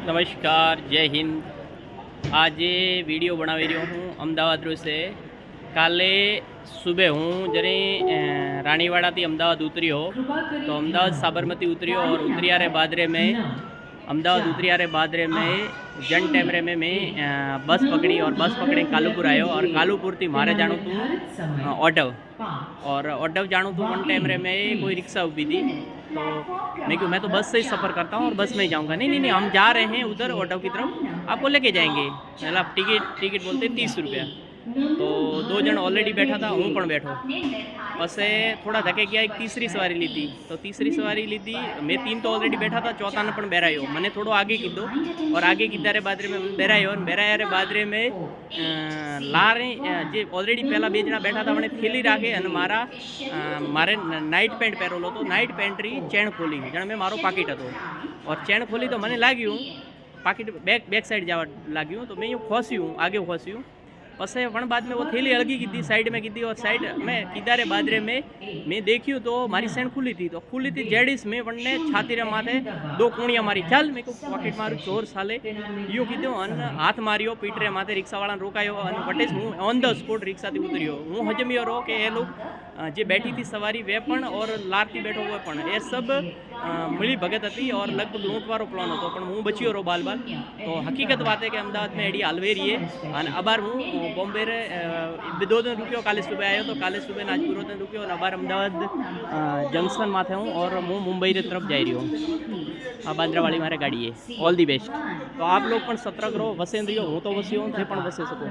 નમસ્કાર, જય હિન્દ. આજે વિડીયો બનાવી રહ્યો હું અમદાવાદ से। કાલે સુબહ હું जरे रानीवाड़ा थी अमदावाद उतरियो तो अमदावाद साबरमती उतरियो और उतरियारे बादरे में अमदावाद उतरियारे बादरे में जन टेमरे में मैं बस पकड़ी और बस पकड़े कालूपुर आयो और कालूपुर थी मारे जाणू तू ऑटव और ऑटव जाणू तू वन टेमरे में कोई रिक्शा उभी थी तो मैं क्यों मैं तो बस से ही सफ़र करता हूँ और बस में ही जाऊँगा। नहीं, हम जा रहे हैं उधर ऑटो की तरफ, आपको लेके जाएंगे। मतलब टिकट बोलते 30 रुपया। तो 2 जन ऑलरेडी बैठा था, हूँ पण बैठो। बसे थोड़ा धके गया, एक तीसरी सवारी ली थी तो तीसरी सवारी ली थी मैं 3 तो ऑलरेडी बैठा था, चौथा ने पण बेरायो मैंने थोड़ो आगे कीधो और आगे कीधारे बादरे में बेरायो और बेरायारे बादरे में लारे जे ऑलरेडी पहला 2 जना बैठा था मैंने थेली राखे और मारे नाइट पेंट पहेरेलो तो नाइट पेंटरी चेन खोली जाने में मारो पाकिट हतो और चेन खोली तो मैंने लाग्યું पाकिट बैक साइड जावा लाग्યું तो मैं यूँ खोस्યું आगे खोस्યું पसे पण बाद में वो थैली अलगी की थी साइड में की थी और साइड में किदारे बादरे में मैं देखियो तो मारी सेंड खुली थी तो खुली थी जेडिस में वनने छाती रे माथे 2 कूणिया मारी चल मैं को पॉकेट मारू चोर साले यो कीधो अन हाथ मारियो पीठ रे माथे रिक्शा वाला रोकायो अन वटेस हूँ ऑन द स्पॉट रिक्शा थी उतरियो हूँ हजमियो रो के ए लोग जे बैठी थी सवारी वे पण और लारती बैठो हुए पण ए सब मिली भगत थी और लगभग लूंटवारो प्लान હતો પણ હું બચ્યો રો બાલ तो हकीकत बात है कि अमदावाद में एडी हालवेरी है और अबार हूँ बॉम्बे रे 2 दिन रुकियो काले सुबह आयो तो काले सुबह आज पूरो दिन रुकियो और अबार अमदावाद जंक्शन माथे हूँ और हूँ मुंबई रे तरफ जाई रह्यो आ बांद्रावाड़ी मारे गाड़ी है। All the best. तो आप लोग पण सतर्क रहो, वसें रहो, हूँ तो वस्यो हूँ थे पण वसे सको।